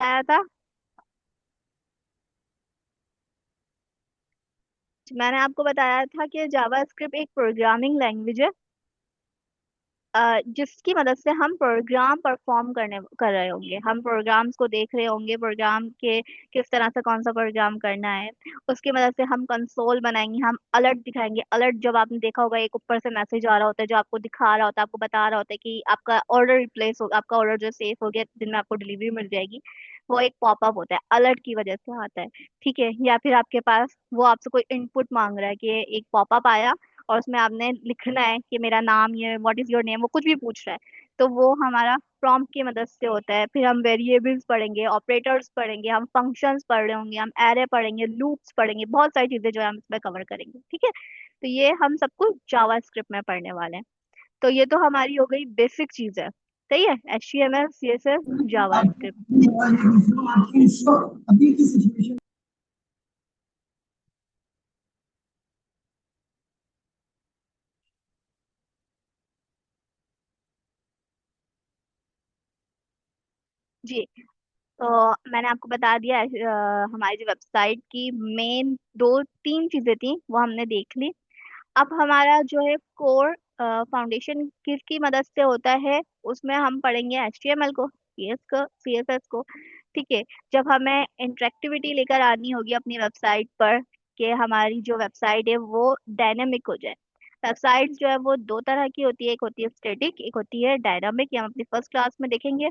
आया था। मैंने आपको बताया था कि जावा स्क्रिप्ट एक प्रोग्रामिंग लैंग्वेज है, जिसकी मदद से हम प्रोग्राम परफॉर्म करने कर रहे होंगे। हम प्रोग्राम्स को देख रहे होंगे, प्रोग्राम के किस तरह से कौन सा प्रोग्राम करना है। उसकी मदद से हम कंसोल बनाएंगे, हम अलर्ट दिखाएंगे। अलर्ट जब आपने देखा होगा, एक ऊपर से मैसेज आ रहा होता है जो आपको दिखा रहा होता है, आपको बता रहा होता है कि आपका ऑर्डर रिप्लेस हो, आपका ऑर्डर जो सेफ हो गया, दिन में आपको डिलीवरी मिल जाएगी। वो एक पॉपअप होता है, अलर्ट की वजह से आता है। ठीक है, या फिर आपके पास वो आपसे कोई इनपुट मांग रहा है कि एक पॉपअप आया और उसमें आपने लिखना है कि मेरा नाम, ये व्हाट इज योर नेम, वो कुछ भी पूछ रहा है। तो वो हमारा प्रॉम्प्ट की मदद से होता है। फिर हम वेरिएबल्स पढ़ेंगे, ऑपरेटर्स पढ़ेंगे, हम फंक्शंस पढ़ रहे होंगे, हम एरे पढ़ेंगे, लूप्स पढ़ेंगे, बहुत सारी चीजें जो है हम इसमें कवर करेंगे। ठीक है, तो ये हम सब कुछ जावा स्क्रिप्ट में पढ़ने वाले हैं। तो ये तो हमारी हो गई बेसिक चीज है। सही है, HTML CSS जावा स्क्रिप्ट। अभी की सिचुएशन। जी, तो मैंने आपको बता दिया है, हमारी जो वेबसाइट की मेन दो तीन चीजें थी वो हमने देख ली। अब हमारा जो है कोर फाउंडेशन किसकी मदद से होता है, उसमें हम पढ़ेंगे HTML को, CSS को। ठीक है, जब हमें इंटरेक्टिविटी लेकर आनी होगी अपनी वेबसाइट पर, कि हमारी जो वेबसाइट है वो डायनेमिक हो जाए। वेबसाइट जो है वो दो तरह की होती है, एक होती है स्टैटिक, एक होती है डायनामिक, ये हम अपनी फर्स्ट क्लास में देखेंगे।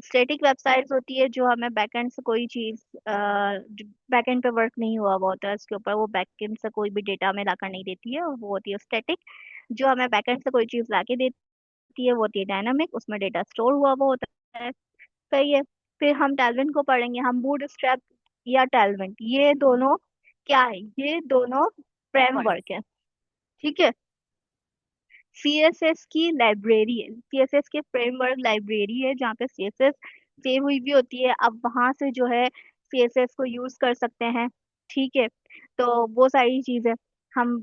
स्टैटिक वेबसाइट्स होती है जो हमें बैकएंड से कोई चीज, बैकएंड पे वर्क नहीं हुआ हुआ होता है उसके ऊपर, वो बैकएंड से कोई भी डेटा हमें लाकर नहीं देती है, वो होती है स्टैटिक। जो हमें बैकएंड से कोई चीज लाके देती है वो होती है डायनामिक, उसमें डेटा स्टोर हुआ हुआ होता है। सही है। फिर हम टैलविन को पढ़ेंगे, हम बूटस्ट्रैप या टैलविन, ये दोनों क्या है, ये दोनों फ्रेमवर्क है। ठीक है, CSS की लाइब्रेरी है, CSS के फ्रेमवर्क लाइब्रेरी है जहाँ पे CSS सेव हुई भी होती है। अब वहां से जो है CSS को यूज कर सकते हैं। ठीक है, तो वो सारी चीजें हम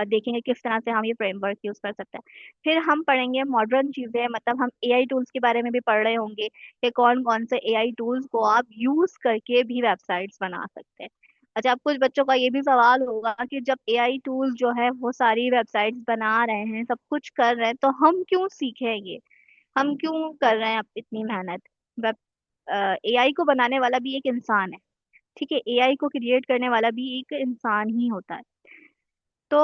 देखेंगे किस तरह से हम ये फ्रेमवर्क यूज कर सकते हैं। फिर हम पढ़ेंगे मॉडर्न चीजें, मतलब हम AI टूल्स के बारे में भी पढ़ रहे होंगे कि कौन कौन से AI टूल्स को आप यूज करके भी वेबसाइट्स बना सकते हैं। अच्छा, अब कुछ बच्चों का ये भी सवाल होगा कि जब AI टूल जो है वो सारी वेबसाइट्स बना रहे हैं, सब कुछ कर रहे हैं, तो हम क्यों सीखें ये, हम क्यों कर रहे हैं अब इतनी मेहनत। वेब AI को बनाने वाला भी एक इंसान है। ठीक है, AI को क्रिएट करने वाला भी एक इंसान ही होता है। तो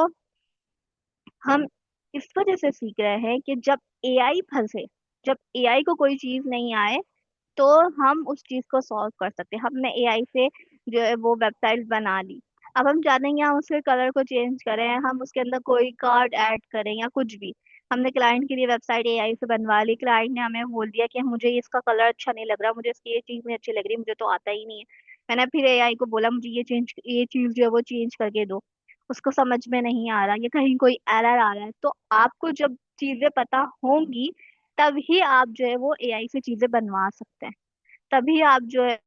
हम इस वजह से सीख रहे हैं कि जब AI फंसे, जब AI को कोई चीज नहीं आए, तो हम उस चीज को सॉल्व कर सकते हैं। हमने AI से जो है वो वेबसाइट बना ली। अब हम चाहते हैं कि हम उसके कलर को चेंज करें, हम उसके अंदर कोई कार्ड ऐड करें या कुछ भी। हमने क्लाइंट के लिए वेबसाइट AI से बनवा ली, क्लाइंट ने हमें बोल दिया कि मुझे इसका कलर अच्छा नहीं लग रहा, मुझे इसकी ये चीज नहीं अच्छी लग रही, मुझे तो आता ही नहीं है। मैंने फिर AI को बोला मुझे ये चीज जो है वो चेंज करके दो। उसको समझ में नहीं आ रहा, या कहीं कोई एरर आ रहा है, तो आपको जब चीजें पता होंगी तभी आप जो है वो AI से चीजें बनवा सकते हैं। तभी आप जो है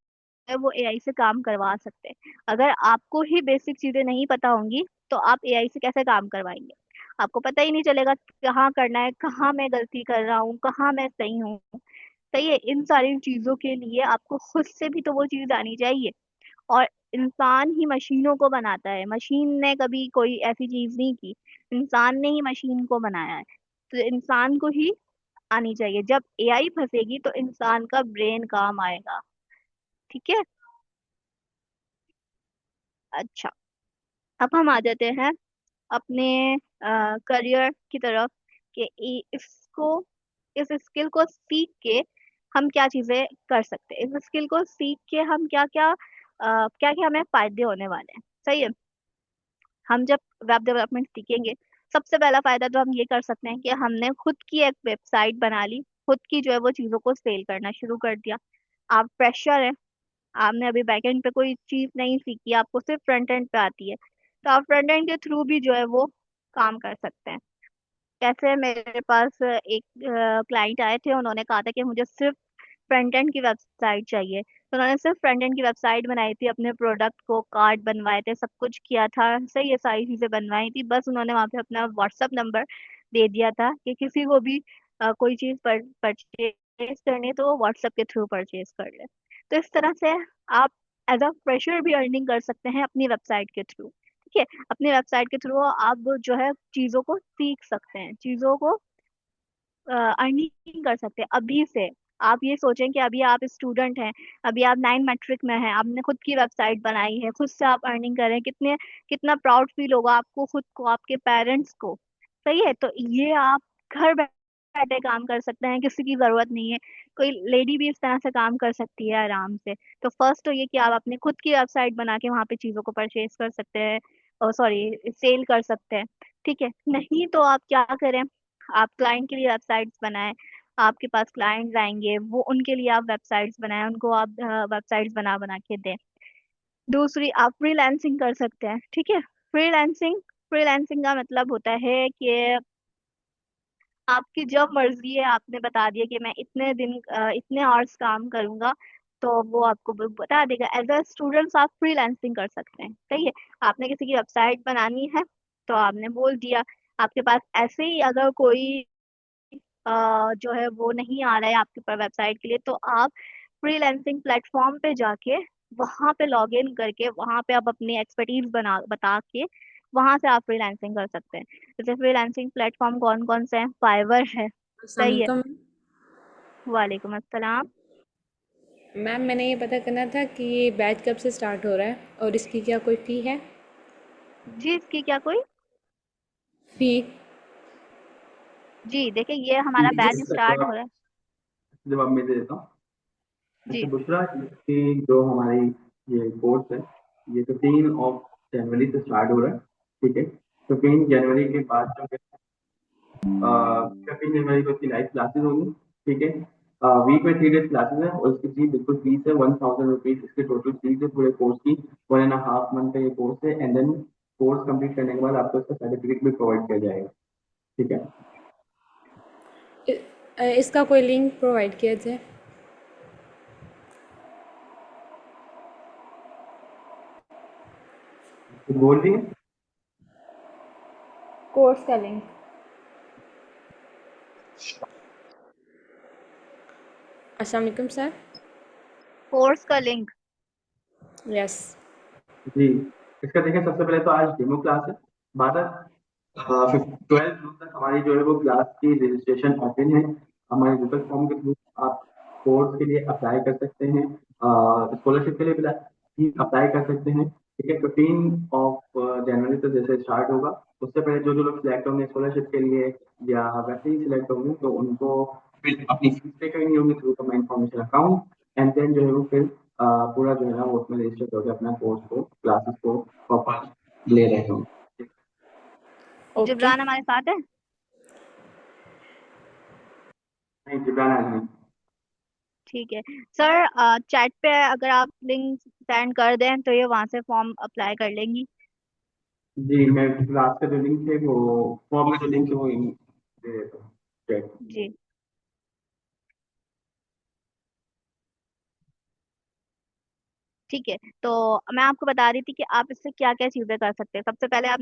वो AI से काम करवा सकते हैं। अगर आपको ही बेसिक चीजें नहीं पता होंगी तो आप AI से कैसे काम करवाएंगे। आपको पता ही नहीं चलेगा कहाँ करना है, कहाँ मैं गलती कर रहा हूँ, कहाँ मैं सही हूँ। सही है, इन सारी चीजों के लिए आपको खुद से भी तो वो चीज आनी चाहिए। और इंसान ही मशीनों को बनाता है, मशीन ने कभी कोई ऐसी चीज नहीं की, इंसान ने ही मशीन को बनाया है। तो इंसान को ही आनी चाहिए। जब AI फंसेगी तो इंसान का ब्रेन काम आएगा। ठीक है। अच्छा, अब हम आ जाते हैं अपने करियर की तरफ, कि इसको, इस स्किल को सीख के हम क्या चीजें कर सकते हैं, इस स्किल को सीख के हम क्या क्या क्या क्या हमें फायदे होने वाले हैं। सही है, हम जब वेब डेवलपमेंट सीखेंगे, सबसे पहला फायदा तो हम ये कर सकते हैं कि हमने खुद की एक वेबसाइट बना ली, खुद की जो है वो चीजों को सेल करना शुरू कर दिया। आप फ्रेशर हैं, आपने अभी बैकएंड पे कोई चीज नहीं सीखी, आपको सिर्फ फ्रंट एंड पे आती है, तो आप फ्रंट एंड के थ्रू भी जो है वो काम कर सकते हैं। कैसे, मेरे पास एक क्लाइंट आए थे, उन्होंने कहा था कि मुझे सिर्फ फ्रंट एंड की वेबसाइट चाहिए, तो उन्होंने सिर्फ फ्रंट एंड की वेबसाइट बनाई थी, अपने प्रोडक्ट को कार्ड बनवाए थे, सब कुछ किया था। सही, ये सारी चीजें बनवाई थी, बस उन्होंने वहां पे अपना व्हाट्सअप नंबर दे दिया था कि किसी को भी कोई चीज परचेज करनी है तो वो व्हाट्सएप के थ्रू परचेज कर ले। तो इस तरह से आप एज अ फ्रेशर भी अर्निंग कर सकते हैं अपनी वेबसाइट के थ्रू। ठीक है, अपनी वेबसाइट के थ्रू आप जो है चीजों को सीख सकते हैं, चीजों को अर्निंग कर सकते हैं अभी से। आप ये सोचें कि अभी आप स्टूडेंट हैं, अभी आप 9 मैट्रिक में हैं, आपने खुद की वेबसाइट बनाई है, खुद से आप अर्निंग कर रहे हैं, कितने कितना प्राउड फील होगा आपको, खुद को, आपके पेरेंट्स को। सही है, तो ये आप घर बैठे काम कर सकते हैं, किसी की जरूरत नहीं है। कोई लेडी भी इस तरह से काम कर सकती है आराम से। तो फर्स्ट तो ये कि आप अपने खुद की वेबसाइट बना के वहां पे चीजों को परचेज कर सकते हैं, और सॉरी सेल कर सकते हैं। ठीक है, नहीं तो आप क्या करें, आप क्लाइंट के लिए वेबसाइट्स बनाएं। आपके पास क्लाइंट्स आएंगे, वो उनके लिए आप वेबसाइट्स बनाएं, उनको आप वेबसाइट्स बना बना के दें। दूसरी, आप फ्रीलांसिंग कर सकते हैं। ठीक है, फ्रीलांसिंग फ्रीलांसिंग का मतलब होता है कि आपकी जब मर्जी है, आपने बता दिया कि मैं इतने दिन इतने आवर्स काम करूंगा, तो वो आपको बता देगा। एज अ स्टूडेंट्स आप फ्रीलांसिंग कर सकते हैं। सही है, आपने किसी की वेबसाइट बनानी है तो आपने बोल दिया। आपके पास ऐसे ही अगर कोई जो है वो नहीं आ रहा है आपके पर वेबसाइट के लिए, तो आप फ्रीलांसिंग प्लेटफॉर्म पे जाके वहां पे लॉग इन करके वहां पे आप अपनी एक्सपर्टीज बना बता के वहां से आप फ्रीलांसिंग कर सकते हैं। जैसे फ्रीलांसिंग प्लेटफॉर्म कौन कौन से हैं? फाइवर है। अस्सलाम सही है। वालेकुम। वालेकुम अस्सलाम। मैम, मैंने ये पता करना था कि ये बैच कब से स्टार्ट हो रहा है और इसकी क्या कोई फ़ी है? जी, इसकी क्या कोई? फ़ी। जी देखिए, ये हमारा जी बैच स्टार्ट हो रहा है। जवाब मैं दे देता हूँ। अच्छा जी। बुशरा, इसकी जो हमारी ये कोर्स है, ये 15 जनवरी से स्टार्ट हो रहा है। ठीक है, 15 जनवरी के बाद जो है 15 जनवरी को इसकी लाइव क्लासेस होंगी। ठीक है, वीक में 3 डेज क्लासेस है और इसकी फीस बिल्कुल फीस है 1000 रुपीज। इसकी टोटल फीस है पूरे कोर्स की। 1.5 मंथ का ये कोर्स है, एंड देन कोर्स कंप्लीट करने के बाद आपको इसका सर्टिफिकेट भी प्रोवाइड किया जाएगा। ठीक है, इसका कोई लिंक प्रोवाइड किया जाए? तो बोल रही है। कोर्स का लिंक। अस्सलाम वालेकुम सर। कोर्स का लिंक। यस। जी, इसका देखिए सबसे पहले तो आज डेमो क्लास है। 12 जून तक हमारी जो है वो क्लास की रजिस्ट्रेशन ओपन है। हमारे गूगल फॉर्म के थ्रू आप कोर्स के लिए अप्लाई कर सकते हैं, स्कॉलरशिप के लिए भी अप्लाई कर सकते हैं। ठीक है, 15 जनवरी से जैसे स्टार्ट होगा, उससे पहले जो जो लोग सिलेक्ट होंगे स्कॉलरशिप के लिए या वैसे ही सिलेक्ट होंगे, तो उनको फिर अपनी फीस पे करनी होगी through my information account. And then जो है वो फिर पूरा जो है ना वो उसमें रजिस्टर करके अपना कोर्स को, क्लासेस को प्रॉपर ले रहे हो। ओके। जिब्रान हमारे साथ है। नहीं, जिब्रान आज नहीं। ठीक है सर, चैट पे अगर आप लिंक सेंड कर दें तो ये वहां से फॉर्म अप्लाई कर लेंगी। जी, मैं क्लास का जो लिंक है वो, फॉर्म का जो लिंक है वो दे देता हूँ। चेक। जी। ठीक है, तो मैं आपको बता रही थी कि आप इससे क्या क्या चीजें कर सकते हैं। सबसे पहले आप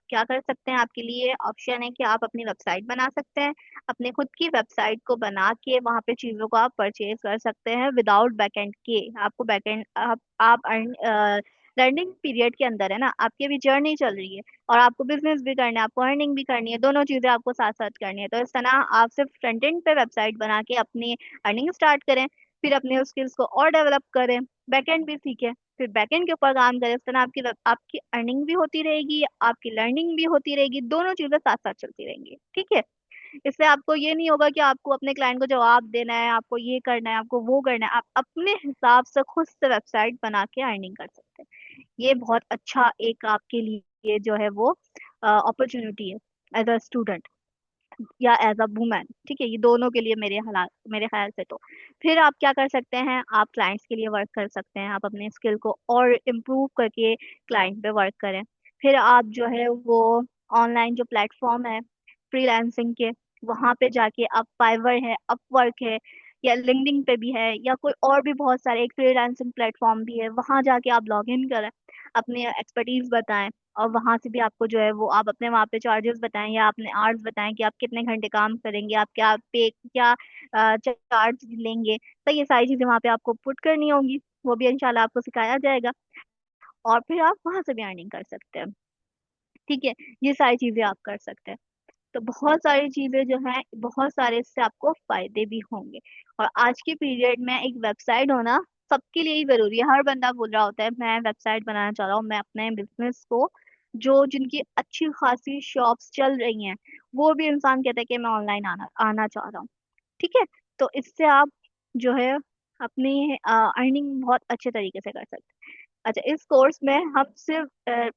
क्या कर सकते हैं, आपके लिए ऑप्शन है कि आप अपनी वेबसाइट बना सकते हैं। अपने खुद की वेबसाइट को बना के वहां पे चीजों को आप परचेज कर सकते हैं विदाउट बैकएंड के। आपको बैकएंड आप लर्निंग पीरियड के अंदर है ना, आपकी अभी जर्नी चल रही है, और आपको बिजनेस भी करना है, आपको अर्निंग भी करनी है, दोनों चीजें आपको साथ साथ करनी है। तो इस तरह आप सिर्फ फ्रंट एंड पे वेबसाइट बना के अपनी अर्निंग स्टार्ट करें, फिर अपने स्किल्स को और डेवलप करें, बैकएंड भी सीखें, फिर बैकएंड के ऊपर काम करें। इस तरह आपकी अर्निंग भी होती रहेगी, आपकी लर्निंग भी होती रहेगी, दोनों चीजें साथ साथ चलती रहेंगी। ठीक है, इससे आपको ये नहीं होगा कि आपको अपने क्लाइंट को जवाब देना है, आपको ये करना है, आपको वो करना है। आप अपने हिसाब से खुद से वेबसाइट बना के अर्निंग कर सकते हैं। ये बहुत अच्छा एक आपके लिए जो है वो अपॉर्चुनिटी है एज अ स्टूडेंट या एज अ वुमेन। ठीक है, ये दोनों के लिए मेरे ख्याल से। तो फिर आप क्या कर सकते हैं, आप क्लाइंट्स के लिए वर्क कर सकते हैं, आप अपने स्किल को और इम्प्रूव करके क्लाइंट पे वर्क करें। फिर आप जो है वो ऑनलाइन जो प्लेटफॉर्म है फ्रीलांसिंग के, वहां पे जाके आप फाइवर है, अपवर्क है, या लिंक्डइन पे भी है, या कोई और भी बहुत सारे एक फ्रीलांसिंग प्लेटफॉर्म भी है, वहां जाके आप लॉग इन करें, अपनी एक्सपर्टीज बताएं, और वहां से भी आपको जो है वो आप अपने वहां पे चार्जेस बताएं या अपने आवर्स बताएं कि आप कितने घंटे काम करेंगे, आप क्या पे क्या चार्ज लेंगे। तो ये सारी चीजें वहां पे आपको पुट करनी होंगी, वो भी इंशाल्लाह आपको सिखाया जाएगा। और फिर आप वहां से भी अर्निंग कर सकते हैं। ठीक है, ये सारी चीजें आप कर सकते हैं। तो बहुत सारी चीजें जो हैं, बहुत सारे इससे आपको फायदे भी होंगे। और आज के पीरियड में एक वेबसाइट होना सबके लिए ही जरूरी है। हर बंदा बोल रहा होता है मैं वेबसाइट बनाना चाह रहा हूँ, मैं अपने बिजनेस को, जो जिनकी अच्छी खासी शॉप्स चल रही हैं, वो भी इंसान कहता है कि मैं ऑनलाइन आना आना चाह रहा हूँ। ठीक है, तो इससे आप जो है अपनी अर्निंग बहुत अच्छे तरीके से कर सकते हैं। अच्छा, इस कोर्स में हम सिर्फ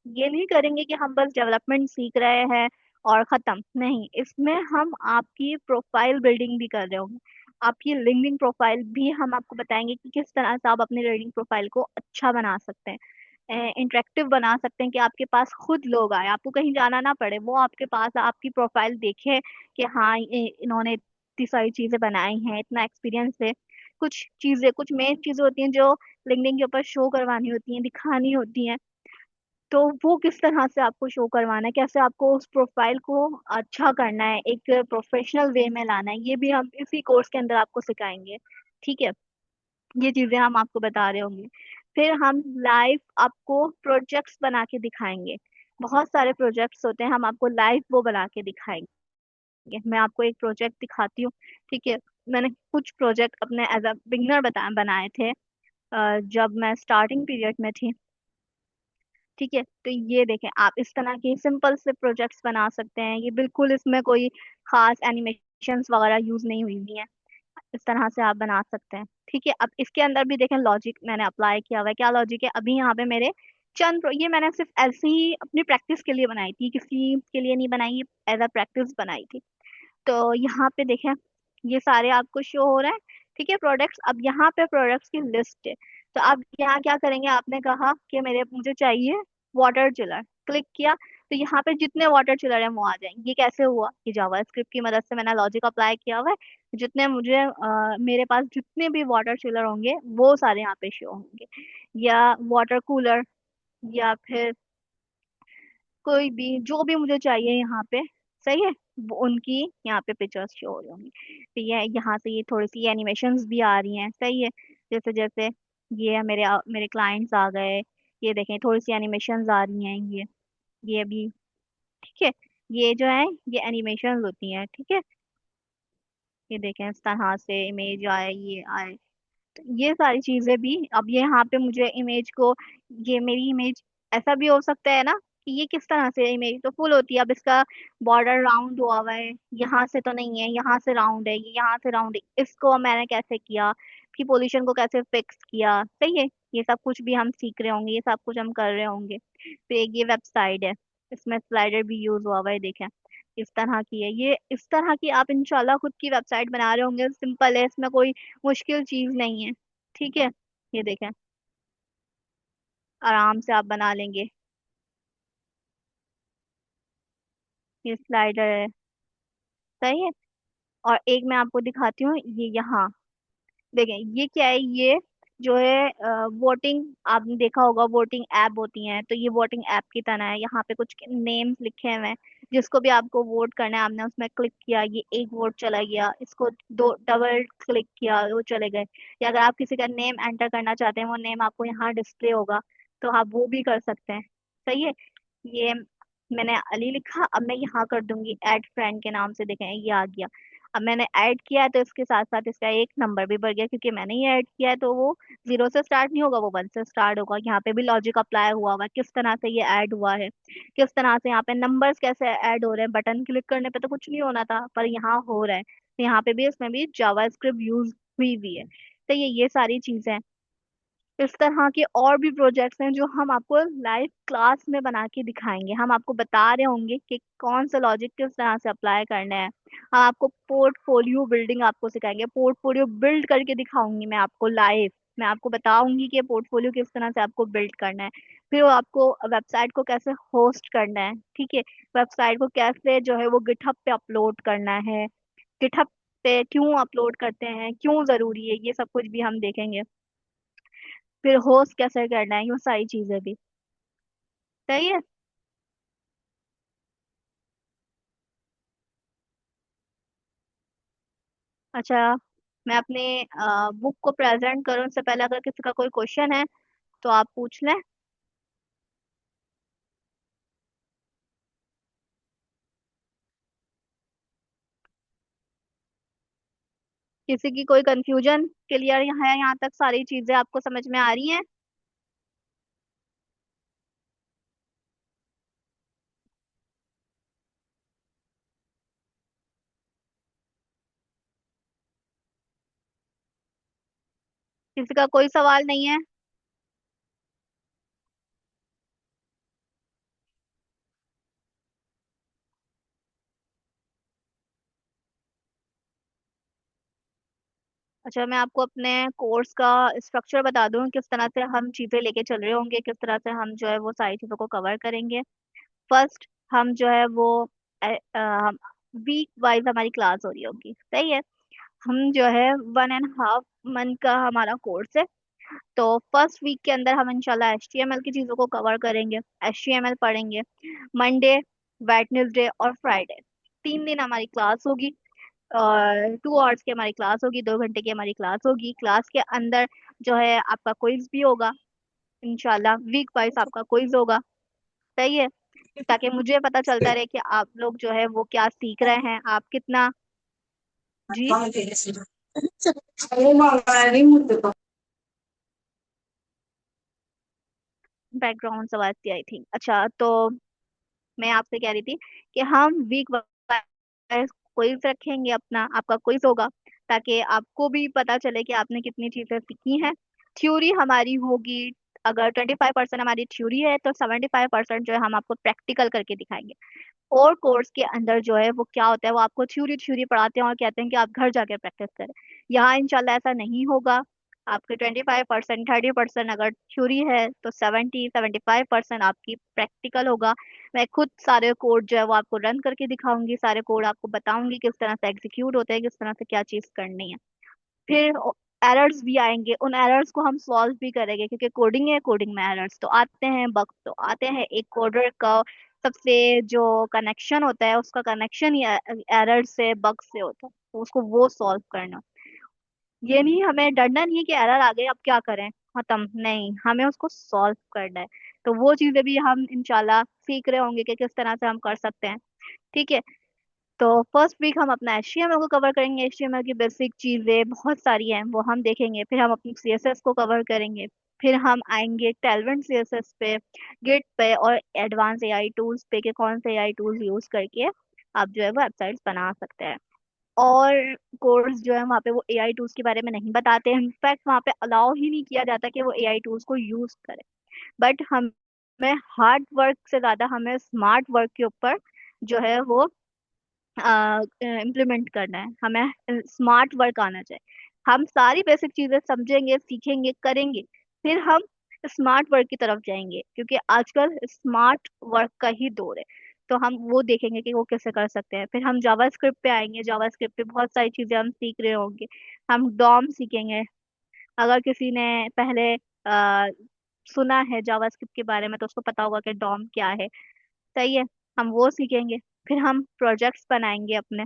ये नहीं करेंगे कि हम बस डेवलपमेंट सीख रहे हैं और खत्म नहीं, इसमें हम आपकी प्रोफाइल बिल्डिंग भी कर रहे होंगे। आपकी लिंक्डइन प्रोफाइल भी हम आपको बताएंगे कि किस तरह से आप अपनी लिंक्डइन प्रोफाइल को अच्छा बना सकते हैं, इंटरेक्टिव बना सकते हैं, कि आपके पास खुद लोग आए, आपको कहीं जाना ना पड़े, वो आपके पास आपकी प्रोफाइल देखे कि हाँ इन्होंने इतनी सारी चीजें बनाई हैं, इतना एक्सपीरियंस है। कुछ चीजें, कुछ मेन चीजें होती हैं जो लिंक्डइन के ऊपर शो करवानी होती हैं, दिखानी होती हैं। तो वो किस तरह से आपको शो करवाना है, कैसे आपको उस प्रोफाइल को अच्छा करना है, एक प्रोफेशनल वे में लाना है, ये भी हम इसी कोर्स के अंदर आपको सिखाएंगे। ठीक है, ये चीजें हम आपको बता रहे होंगे। फिर हम लाइव आपको प्रोजेक्ट्स बना के दिखाएंगे। बहुत सारे प्रोजेक्ट्स होते हैं, हम आपको लाइव वो बना के दिखाएंगे। मैं आपको एक प्रोजेक्ट दिखाती हूँ। ठीक है, मैंने कुछ प्रोजेक्ट अपने एज अ बिगनर बनाए थे, जब मैं स्टार्टिंग पीरियड में थी। ठीक है, तो ये देखें, आप इस तरह के सिंपल से प्रोजेक्ट्स बना सकते हैं, ये बिल्कुल इसमें कोई खास एनिमेशंस वगैरह यूज नहीं हुई हुई हैं। इस तरह से आप बना सकते हैं। ठीक है, अब इसके अंदर भी देखें लॉजिक मैंने अप्लाई किया हुआ है। क्या लॉजिक है, अभी यहाँ पे मेरे ये मैंने सिर्फ ऐसे ही अपनी प्रैक्टिस के लिए बनाई थी, किसी के लिए नहीं बनाई, एज अ प्रैक्टिस बनाई थी। तो यहाँ पे देखें, ये सारे आपको शो हो रहे हैं। ठीक है, प्रोडक्ट्स, अब यहाँ पे प्रोडक्ट्स की लिस्ट है। तो आप यहाँ क्या करेंगे, आपने कहा कि मुझे चाहिए वाटर चिलर, क्लिक किया, तो यहाँ पे जितने वाटर चिलर हैं वो आ जाएंगे। ये कैसे हुआ, कि जावास्क्रिप्ट की मदद से मैंने लॉजिक अप्लाई किया हुआ है। जितने मुझे मेरे पास जितने भी वाटर चिलर होंगे वो सारे यहाँ पे शो होंगे। या वाटर कूलर, या फिर कोई भी जो भी मुझे चाहिए यहाँ पे, सही है, वो उनकी यहाँ पे पिक्चर्स शो हो रही होंगी। तो ये यहाँ से ये थोड़ी सी एनिमेशंस भी आ रही हैं, सही है। जैसे जैसे ये मेरे क्लाइंट्स आ गए, ये देखें थोड़ी सी एनिमेशंस आ रही हैं, ये भी। ठीक है, ये जो है ये एनिमेशंस होती हैं। ठीक है, ये देखें इस तरह से इमेज आए, ये आए। तो ये सारी चीजें भी, अब ये यहाँ पे मुझे इमेज को, ये मेरी इमेज ऐसा भी हो सकता है ना, कि ये किस तरह से इमेज तो फुल होती है, अब इसका बॉर्डर राउंड हुआ हुआ है, यहाँ से तो नहीं है, यहाँ से राउंड है, ये यहाँ से राउंड है, इसको मैंने कैसे किया, कि पोजीशन को कैसे फिक्स किया, सही है। ये सब कुछ भी हम सीख रहे होंगे, ये सब कुछ हम कर रहे होंगे। फिर एक ये वेबसाइट है, इसमें स्लाइडर भी यूज हुआ हुआ है, देखें इस तरह की है। ये इस तरह की आप इंशाल्लाह खुद की वेबसाइट बना रहे होंगे, सिंपल है, इसमें कोई मुश्किल चीज नहीं है। ठीक है, ये देखें आराम से आप बना लेंगे। ये स्लाइडर है, सही है। और एक मैं आपको दिखाती हूँ, ये यहाँ देखें, ये क्या है, ये जो है वोटिंग, आपने देखा होगा वोटिंग ऐप होती हैं, तो ये वोटिंग ऐप की तरह है। यहाँ पे कुछ नेम्स लिखे हुए हैं, जिसको भी आपको वोट करना है, आपने उसमें क्लिक किया, ये एक वोट चला गया, इसको दो डबल क्लिक किया, वो चले गए। या अगर आप किसी का नेम एंटर करना चाहते हैं, वो नेम आपको यहाँ डिस्प्ले होगा, तो आप वो भी कर सकते हैं। सही है, ये मैंने अली लिखा, अब मैं यहाँ कर दूंगी ऐड फ्रेंड के नाम से, देखें ये आ गया। अब मैंने ऐड किया है, तो इसके साथ साथ इसका एक नंबर भी बढ़ गया, क्योंकि मैंने ये ऐड किया है, तो वो 0 से स्टार्ट नहीं होगा, वो 1 से स्टार्ट होगा। यहाँ पे भी लॉजिक अप्लाई हुआ हुआ है, किस तरह से ये ऐड हुआ है, किस तरह से यहाँ पे नंबर्स कैसे ऐड हो रहे हैं। बटन क्लिक करने पे तो कुछ नहीं होना था, पर यहाँ हो रहा है, तो यहाँ पे भी इसमें भी जावास्क्रिप्ट यूज हुई हुई है। तो ये सारी चीजें हैं। इस तरह के और भी प्रोजेक्ट्स हैं जो हम आपको लाइव क्लास में बना के दिखाएंगे। हम आपको बता रहे होंगे कि कौन सा लॉजिक किस तरह से अप्लाई करना है। हम आपको पोर्टफोलियो बिल्डिंग आपको सिखाएंगे, पोर्टफोलियो बिल्ड करके दिखाऊंगी मैं आपको लाइव। मैं आपको बताऊंगी कि पोर्टफोलियो किस तरह से आपको बिल्ड करना है। फिर वो आपको वेबसाइट को कैसे होस्ट करना है। ठीक है, वेबसाइट को कैसे जो है वो गिटहब पे अपलोड करना है, गिटहब पे क्यों अपलोड करते हैं, क्यों जरूरी है, ये सब कुछ भी हम देखेंगे। फिर होस्ट कैसे करना है, ये सारी चीजें भी, सही है। अच्छा, मैं अपने बुक को प्रेजेंट करूँ उससे पहले अगर किसी का कोई क्वेश्चन है तो आप पूछ लें। किसी की कोई कंफ्यूजन, क्लियर है यहाँ तक सारी चीजें आपको समझ में आ रही हैं? किसी का कोई सवाल नहीं है? अच्छा, मैं आपको अपने कोर्स का स्ट्रक्चर बता दूं, किस तरह से हम चीजें लेके चल रहे होंगे, किस तरह से हम जो है वो सारी चीजों को कवर करेंगे। फर्स्ट, हम जो है वो वीक वाइज हमारी क्लास हो रही होगी, सही है। हम जो है 1.5 मंथ का हमारा कोर्स है। तो फर्स्ट वीक के अंदर हम इंशाल्लाह HTML की चीज़ों को कवर करेंगे। HTML पढ़ेंगे मंडे, वेडनेसडे और फ्राइडे। 3 दिन हमारी क्लास होगी और 2 आवर्स की हमारी क्लास होगी, 2 घंटे की हमारी क्लास होगी। क्लास के अंदर जो है आपका क्विज भी होगा, इंशाल्लाह वीक वाइज आपका क्विज होगा, सही है। ताकि मुझे पता चलता रहे कि आप लोग जो है वो क्या सीख रहे हैं, आप कितना। जी, बैकग्राउंड से आवाज थी आई थिंक। अच्छा, तो मैं आपसे कह रही थी कि हम वीक वाइज क्विज रखेंगे, अपना आपका क्विज होगा, ताकि आपको भी पता चले कि आपने कितनी चीजें सीखी हैं। थ्योरी हमारी होगी, अगर 25% हमारी थ्योरी है तो 75% जो है हम आपको प्रैक्टिकल करके दिखाएंगे। और कोर्स के अंदर जो है वो क्या होता है, वो आपको थ्योरी थ्योरी पढ़ाते हैं और कहते हैं कि आप घर जाके प्रैक्टिस करें। यहाँ इंशाल्लाह ऐसा नहीं होगा। आपके 25%, 30% अगर थ्योरी है तो 75% आपकी प्रैक्टिकल होगा। मैं खुद सारे कोड जो है वो आपको रन करके दिखाऊंगी, सारे कोड आपको बताऊंगी किस तरह से एग्जीक्यूट होते हैं, किस तरह से क्या चीज करनी है। फिर एरर्स भी आएंगे, उन एरर्स को हम सॉल्व भी करेंगे, क्योंकि कोडिंग है, कोडिंग में एरर्स तो आते हैं, बग तो आते हैं। एक कोडर का सबसे जो कनेक्शन होता है, उसका कनेक्शन ही एरर से, बग से होता है, तो उसको वो सॉल्व करना। ये नहीं, हमें डरना नहीं है कि एरर आ गए अब क्या करें, खत्म नहीं, हमें उसको सॉल्व करना है। तो वो चीजें भी हम इंशाल्लाह सीख रहे होंगे कि किस तरह से हम कर सकते हैं, ठीक है। तो फर्स्ट वीक हम अपना HTML को कवर करेंगे। HTML की बेसिक चीजें बहुत सारी हैं, वो हम देखेंगे। फिर हम अपनी CSS को कवर करेंगे। फिर हम आएंगे टेलवेंट CSS पे, गिट पे और एडवांस AI टूल्स पे, कि कौन से AI टूल्स यूज करके आप जो है वो वेबसाइट्स बना सकते हैं। और कोर्स जो है वहाँ पे वो AI टूल्स के बारे में नहीं बताते हैं, इनफैक्ट वहाँ पे अलाउ ही नहीं किया जाता कि वो AI टूल्स को यूज करें। बट हमें हार्ड वर्क से ज्यादा हमें स्मार्ट वर्क के ऊपर जो है वो इम्प्लीमेंट करना है। हमें स्मार्ट वर्क आना चाहिए। हम सारी बेसिक चीजें समझेंगे, सीखेंगे, करेंगे, फिर हम स्मार्ट वर्क की तरफ जाएंगे, क्योंकि आजकल स्मार्ट वर्क का ही दौर है। तो हम वो देखेंगे कि वो कैसे कर सकते हैं। फिर हम जावास्क्रिप्ट पे आएंगे। जावास्क्रिप्ट पे बहुत सारी चीजें हम सीख रहे होंगे। हम डॉम सीखेंगे। अगर किसी ने पहले आ, सुना है जावास्क्रिप्ट के बारे में तो उसको पता होगा कि डॉम क्या है, सही है। हम वो सीखेंगे। फिर हम प्रोजेक्ट्स बनाएंगे अपने।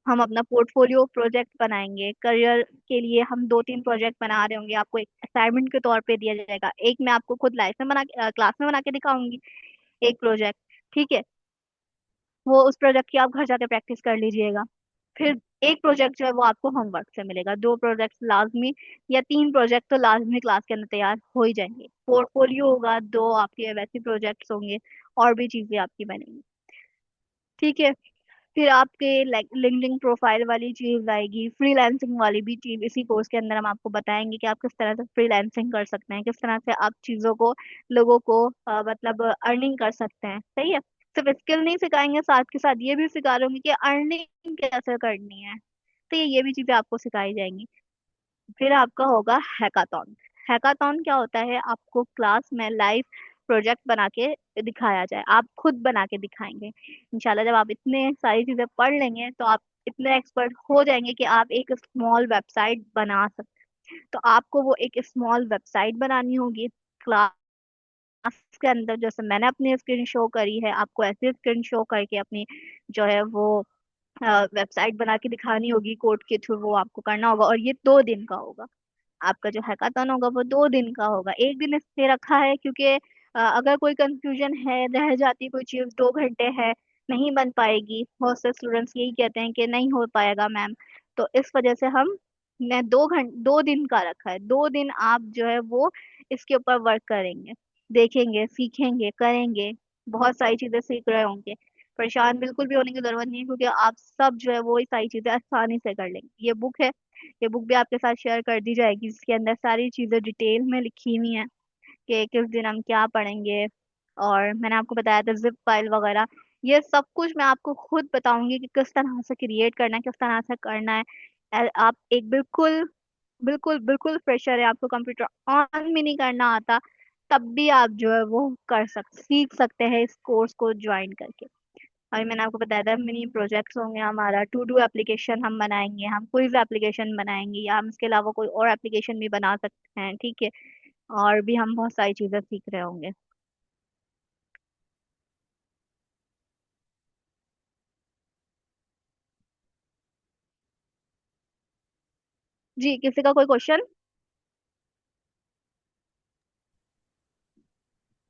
हम अपना पोर्टफोलियो प्रोजेक्ट बनाएंगे। करियर के लिए हम 2-3 प्रोजेक्ट बना रहे होंगे, आपको एक असाइनमेंट के तौर पे दिया जाएगा। एक मैं आपको खुद लाइफ में क्लास में बना के दिखाऊंगी, एक प्रोजेक्ट, ठीक है। वो उस प्रोजेक्ट की आप घर जाके प्रैक्टिस कर लीजिएगा। फिर एक प्रोजेक्ट जो है वो आपको होमवर्क से मिलेगा। 2 प्रोजेक्ट लाजमी, या 3 प्रोजेक्ट तो लाजमी क्लास के अंदर तैयार हो ही जाएंगे। पोर्टफोलियो होगा, 2 आपके वैसे प्रोजेक्ट्स होंगे, और भी चीजें आपकी बनेंगी, ठीक है। फिर आपके लिंक्डइन प्रोफाइल वाली चीज आएगी, फ्रीलांसिंग वाली भी चीज इसी कोर्स के अंदर हम आपको बताएंगे कि आप किस तरह से फ्रीलांसिंग कर सकते हैं, किस तरह से आप चीजों को, लोगों को मतलब अर्निंग कर सकते हैं, सही है। सिर्फ स्किल नहीं सिखाएंगे, साथ के साथ ये भी सिखा रहे होंगे कि अर्निंग कैसे करनी है, तो ये भी चीजें आपको सिखाई जाएंगी। फिर आपका होगा हैकाथॉन। हैकाथॉन क्या होता है, आपको क्लास में लाइव प्रोजेक्ट बना के दिखाया जाए, आप खुद बना के दिखाएंगे। इंशाल्लाह जब आप इतने सारी चीजें पढ़ लेंगे तो आप इतने एक्सपर्ट हो जाएंगे कि आप एक स्मॉल वेबसाइट बना सकते हैं। तो आपको वो एक स्मॉल वेबसाइट बनानी होगी क्लास के अंदर। जैसे मैंने अपनी स्क्रीन शो करी है, आपको ऐसी स्क्रीन शो करके अपनी जो है वो वेबसाइट बना के दिखानी होगी कोड के थ्रू, वो आपको करना होगा, और ये 2 दिन का होगा। आपका जो हैकाथन होगा वो 2 दिन का होगा। एक दिन इसलिए रखा है क्योंकि अगर कोई कंफ्यूजन है, रह जाती कोई चीज, 2 घंटे है, नहीं बन पाएगी, बहुत से स्टूडेंट्स यही कहते हैं कि नहीं हो पाएगा मैम, तो इस वजह से हम ने 2 दिन का रखा है। 2 दिन आप जो है वो इसके ऊपर वर्क करेंगे, देखेंगे, सीखेंगे, करेंगे, बहुत सारी चीजें सीख रहे होंगे। परेशान बिल्कुल भी होने की जरूरत नहीं है, क्योंकि आप सब जो है वो ये सारी चीजें आसानी से कर लेंगे। ये बुक है, ये बुक भी आपके साथ शेयर कर दी जाएगी, जिसके अंदर सारी चीजें डिटेल में लिखी हुई हैं कि किस दिन हम क्या पढ़ेंगे। और मैंने आपको बताया था जिप फाइल वगैरह, ये सब कुछ मैं आपको खुद बताऊंगी कि किस तरह से क्रिएट करना है, किस तरह से करना है। आप एक बिल्कुल बिल्कुल बिल्कुल फ्रेशर है, आपको कंप्यूटर ऑन भी नहीं करना आता, तब भी आप जो है वो सीख सकते हैं इस कोर्स को ज्वाइन करके। अभी मैंने आपको बताया था मिनी प्रोजेक्ट्स होंगे, हमारा टू डू एप्लीकेशन हम बनाएंगे, हम क्विज एप्लीकेशन बनाएंगे, या हम इसके अलावा कोई और एप्लीकेशन भी बना सकते हैं, ठीक है। और भी हम बहुत सारी चीजें सीख रहे होंगे। जी, किसी का कोई क्वेश्चन?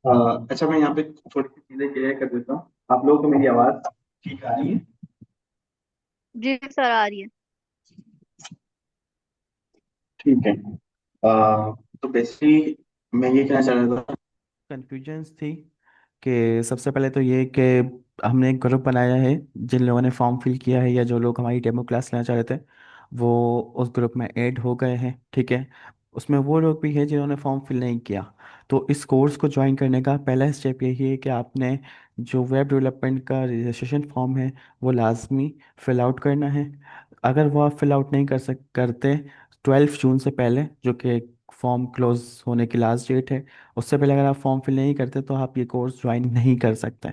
अच्छा, मैं यहाँ पे थोड़ी सी चीजें क्लियर कर देता हूँ। आप लोगों को मेरी आवाज ठीक आ रही है? जी सर, आ रही है। ठीक है। तो बेसिकली मैं ये कहना चाह रहा था, कन्फ्यूजन्स थी कि सबसे पहले तो ये कि हमने एक ग्रुप बनाया है, जिन लोगों ने फॉर्म फिल किया है या जो लोग हमारी डेमो क्लास लेना चाह रहे थे वो उस ग्रुप में ऐड हो गए हैं, ठीक है। उसमें वो लोग भी हैं जिन्होंने फॉर्म फिल नहीं किया। तो इस कोर्स को ज्वाइन करने का पहला स्टेप यही है कि आपने जो वेब डेवलपमेंट का रजिस्ट्रेशन फॉर्म है वो लाजमी फिल आउट करना है। अगर वो आप फिल आउट नहीं करते 12 जून से पहले, जो कि फॉर्म क्लोज होने की लास्ट डेट है, उससे पहले अगर आप फॉर्म फिल नहीं करते तो आप ये कोर्स ज्वाइन नहीं कर सकते।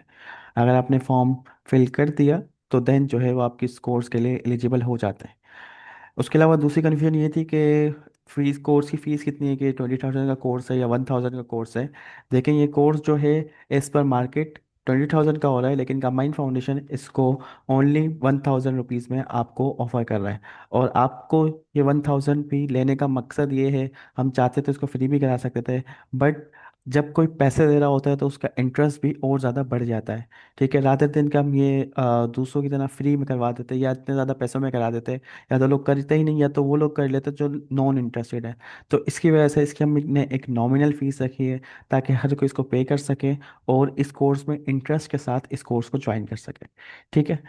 अगर आपने फॉर्म फिल कर दिया तो देन जो है वो आपकी इस कोर्स के लिए एलिजिबल हो जाते हैं। उसके अलावा दूसरी कन्फ्यूजन ये थी कि फीस, कोर्स की फ़ीस कितनी है, कि 20,000 का कोर्स है या 1,000 का कोर्स है। देखें, ये कोर्स जो है एज़ पर मार्केट 20,000 का हो रहा है, लेकिन कंबाइंड फाउंडेशन इसको ओनली 1,000 रुपीज़ में आपको ऑफ़र कर रहा है। और आपको ये 1,000 भी लेने का मकसद ये है, हम चाहते तो इसको फ्री भी करा सकते थे, बट जब कोई पैसे दे रहा होता है तो उसका इंटरेस्ट भी और ज़्यादा बढ़ जाता है, ठीक है। रात दिन का हम ये दूसरों की तरह फ्री में करवा देते या इतने ज़्यादा पैसों में करा देते, या तो लोग करते ही नहीं या तो वो लोग कर लेते जो नॉन इंटरेस्टेड है। तो इसकी वजह से इसकी हमने एक नॉमिनल फीस रखी है ताकि हर कोई इसको पे कर सके और इस कोर्स में इंटरेस्ट के साथ इस कोर्स को ज्वाइन कर सके, ठीक है।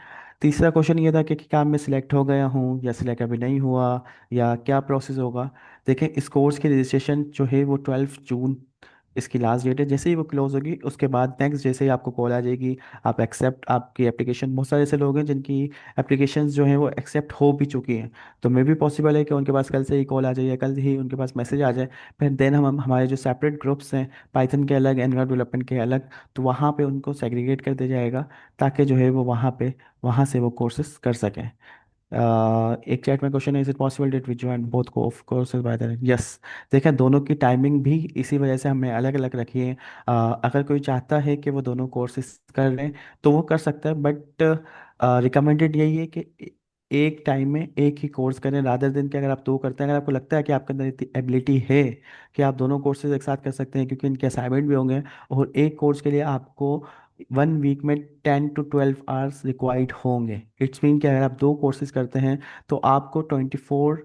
तीसरा क्वेश्चन ये था कि क्या मैं सिलेक्ट हो गया हूँ या सिलेक्ट अभी नहीं हुआ, या क्या प्रोसेस होगा। देखें, इस कोर्स की रजिस्ट्रेशन जो है वो 12 जून इसकी लास्ट डेट है। जैसे ही वो क्लोज होगी उसके बाद नेक्स्ट जैसे ही आपको कॉल आ जाएगी, आप एक्सेप्ट, आपकी एप्लीकेशन, बहुत सारे ऐसे लोग हैं जिनकी एप्लीकेशंस जो हैं वो एक्सेप्ट हो भी चुकी हैं, तो मे भी पॉसिबल है कि उनके पास कल से ही कॉल आ जाए या कल ही उनके पास मैसेज आ जाए। फिर देन हम हमारे जो सेपरेट ग्रुप्स हैं, पाइथन के अलग, एंड्रॉयड डेवलपमेंट के अलग, तो वहाँ पे उनको सेग्रीगेट कर दिया जाएगा ताकि जो है वो वहाँ से वो कोर्सेज कर सकें। एक चैट में क्वेश्चन है, is it possible that we join both को of courses by the, yes. देखें, दोनों की टाइमिंग भी इसी वजह से हमने अलग अलग रखी है। अगर कोई चाहता है कि वो दोनों कोर्सेज कर लें तो वो कर सकता है, बट रिकमेंडेड यही है कि एक टाइम में एक ही कोर्स करें, रादर दिन के अगर आप दो करते हैं, अगर आपको लगता है कि आपके अंदर इतनी एबिलिटी है कि आप दोनों कोर्सेज एक साथ कर सकते हैं, क्योंकि इनके असाइनमेंट भी होंगे और एक कोर्स के लिए आपको 1 वीक में 10 to 12 आवर्स रिक्वायर्ड होंगे। इट्स मीन कि अगर आप दो कोर्सेज करते हैं तो आपको 20